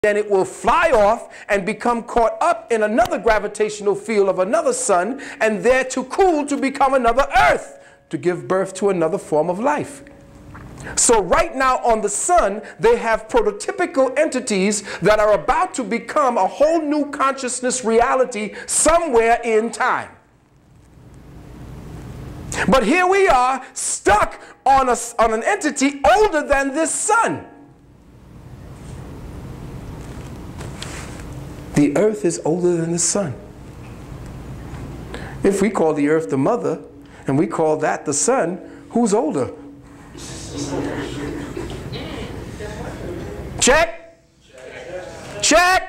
then it will fly off and become caught up in another gravitational field of another sun, and there to cool to become another Earth, to give birth to another form of life. So right now on the sun, they have prototypical entities that are about to become a whole new consciousness reality somewhere in time. But here we are, stuck on an entity older than this sun. The Earth is older than the sun. If we call the Earth the mother, and we call that the sun, who's older? Check. Check.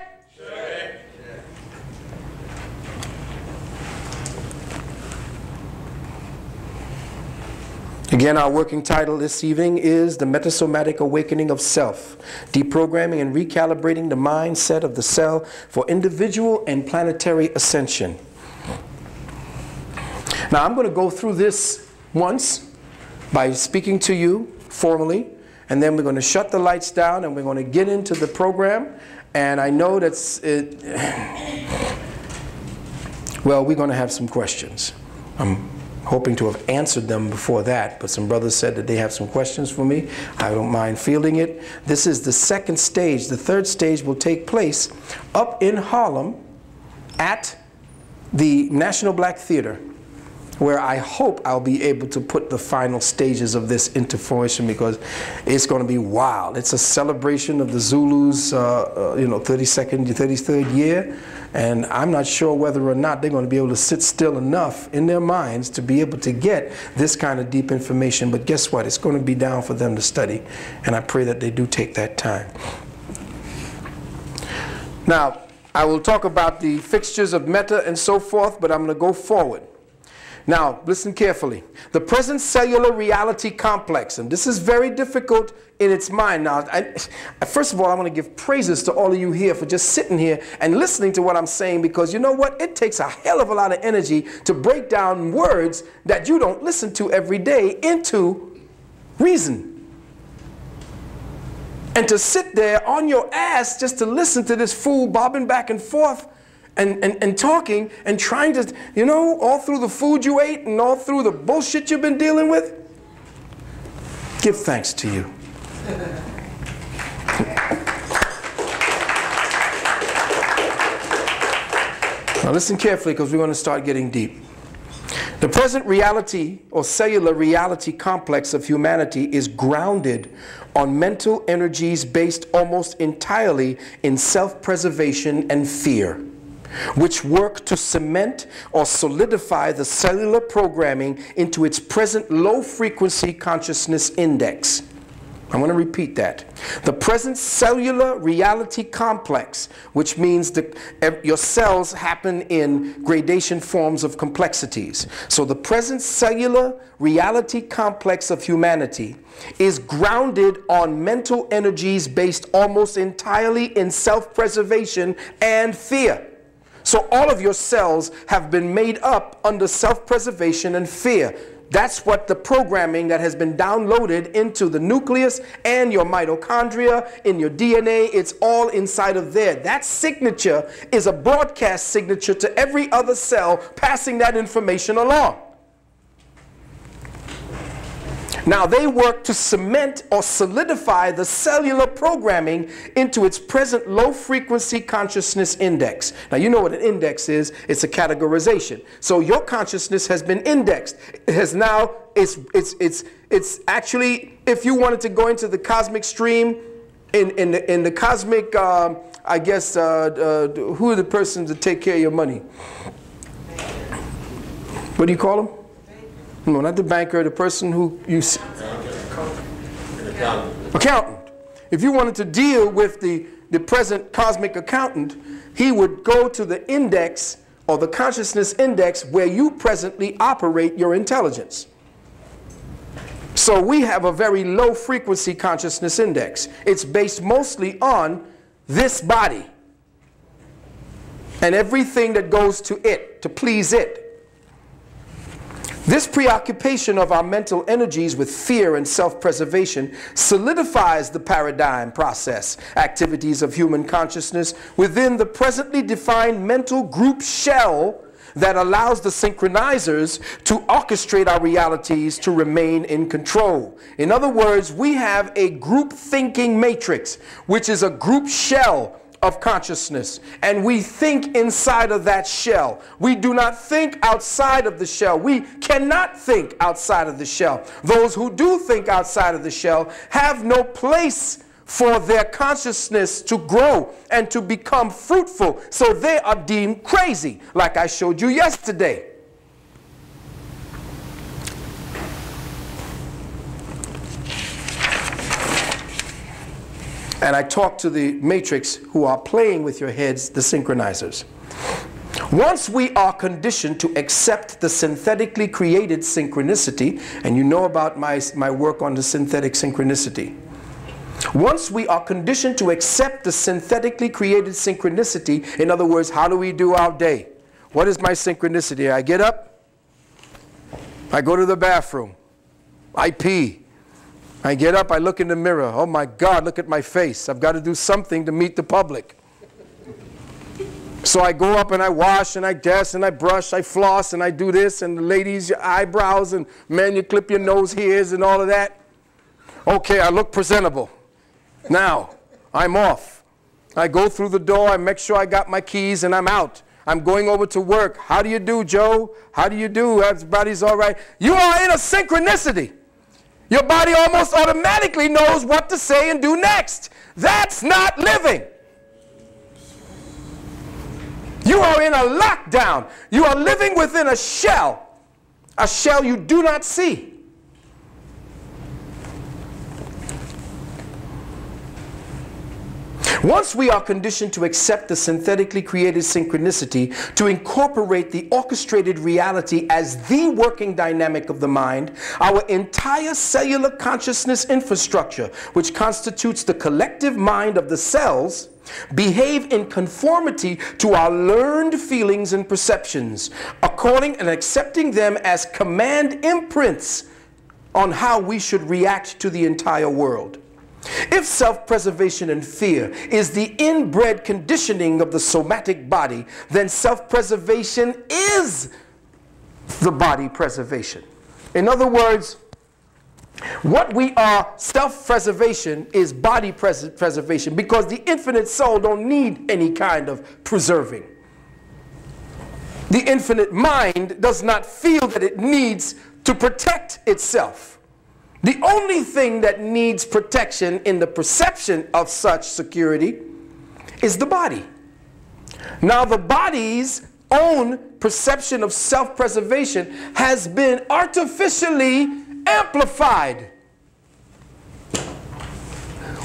Again, our working title this evening is The Metasomatic Awakening of Self, Deprogramming and Recalibrating the Mindset of the Cell for Individual and Planetary Ascension. Now, I'm going to go through this once by speaking to you formally, and then we're going to shut the lights down and we're going to get into the program. And I know that's well, we're going to have some questions. I'm hoping to have answered them before that, but some brothers said that they have some questions for me. I don't mind fielding it. This is the second stage. The third stage will take place up in Harlem at the National Black Theater, where I hope I'll be able to put the final stages of this into fruition, because it's going to be wild. It's a celebration of the Zulus' 33rd year, and I'm not sure whether or not they're going to be able to sit still enough in their minds to be able to get this kind of deep information. But guess what? It's going to be down for them to study, and I pray that they do take that time. Now, I will talk about the fixtures of meta and so forth, but I'm going to go forward. Now, listen carefully. The present cellular reality complex, and this is very difficult in its mind. Now, first of all, I want to give praises to all of you here for just sitting here and listening to what I'm saying, because you know what? It takes a hell of a lot of energy to break down words that you don't listen to every day into reason. And to sit there on your ass just to listen to this fool bobbing back and forth and talking and trying to, you know, all through the food you ate and all through the bullshit you've been dealing with, give thanks to you. Now listen carefully, because we're going to start getting deep. The present reality or cellular reality complex of humanity is grounded on mental energies based almost entirely in self-preservation and fear, which work to cement or solidify the cellular programming into its present low-frequency consciousness index. I'm going to repeat that. The present cellular reality complex, which means that your cells happen in gradation forms of complexities. So the present cellular reality complex of humanity is grounded on mental energies based almost entirely in self-preservation and fear. So all of your cells have been made up under self-preservation and fear. That's what the programming that has been downloaded into the nucleus and your mitochondria, in your DNA, it's all inside of there. That signature is a broadcast signature to every other cell, passing that information along. Now, they work to cement or solidify the cellular programming into its present low-frequency consciousness index. Now, you know what an index is. It's a categorization. So your consciousness has been indexed. It has now, it's actually, if you wanted to go into the cosmic stream, in the cosmic, I guess, who are the persons that take care of your money? What do you call them? No, not the banker, the person who you... Accountant. If you wanted to deal with the present cosmic accountant, he would go to the index or the consciousness index where you presently operate your intelligence. So we have a very low frequency consciousness index. It's based mostly on this body and everything that goes to it, to please it. This preoccupation of our mental energies with fear and self-preservation solidifies the paradigm process activities of human consciousness within the presently defined mental group shell that allows the synchronizers to orchestrate our realities to remain in control. In other words, we have a group thinking matrix, which is a group shell of consciousness, and we think inside of that shell. We do not think outside of the shell. We cannot think outside of the shell. Those who do think outside of the shell have no place for their consciousness to grow and to become fruitful, so they are deemed crazy, like I showed you yesterday. And I talked to the matrix who are playing with your heads, the synchronizers. Once we are conditioned to accept the synthetically created synchronicity, and you know about my work on the synthetic synchronicity. Once we are conditioned to accept the synthetically created synchronicity, in other words, how do we do our day? What is my synchronicity? I get up, I go to the bathroom, I pee. I get up, I look in the mirror. Oh my God, look at my face. I've got to do something to meet the public. So I go up and I wash and I dust and I brush, I floss and I do this, and the ladies, your eyebrows, and men, you clip your nose hairs and all of that. Okay, I look presentable. Now, I'm off. I go through the door, I make sure I got my keys, and I'm out. I'm going over to work. How do you do, Joe? How do you do? Everybody's all right. You are in a synchronicity. Your body almost automatically knows what to say and do next. That's not living. You are in a lockdown. You are living within a shell you do not see. Once we are conditioned to accept the synthetically created synchronicity, to incorporate the orchestrated reality as the working dynamic of the mind, our entire cellular consciousness infrastructure, which constitutes the collective mind of the cells, behave in conformity to our learned feelings and perceptions, according and accepting them as command imprints on how we should react to the entire world. If self-preservation and fear is the inbred conditioning of the somatic body, then self-preservation is the body preservation. In other words, what we are, self-preservation is body preservation, because the infinite soul don't need any kind of preserving. The infinite mind does not feel that it needs to protect itself. The only thing that needs protection in the perception of such security is the body. Now, the body's own perception of self-preservation has been artificially amplified.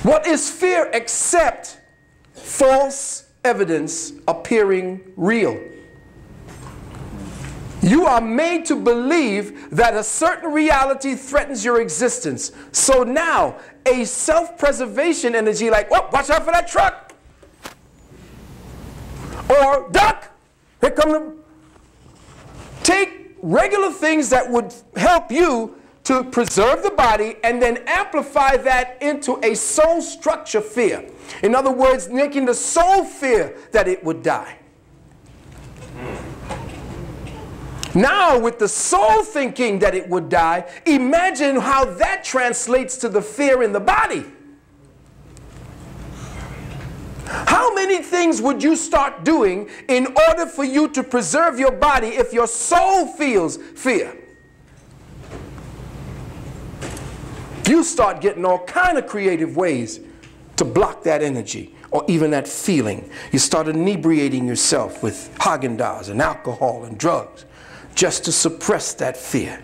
What is fear except false evidence appearing real? You are made to believe that a certain reality threatens your existence. So now, a self-preservation energy like, oh, watch out for that truck. Or, duck, here come the... Take regular things that would help you to preserve the body and then amplify that into a soul structure fear. In other words, making the soul fear that it would die. Now, with the soul thinking that it would die, imagine how that translates to the fear in the body. How many things would you start doing in order for you to preserve your body if your soul feels fear? You start getting all kind of creative ways to block that energy or even that feeling. You start inebriating yourself with Haagen-Dazs and alcohol and drugs, just to suppress that fear.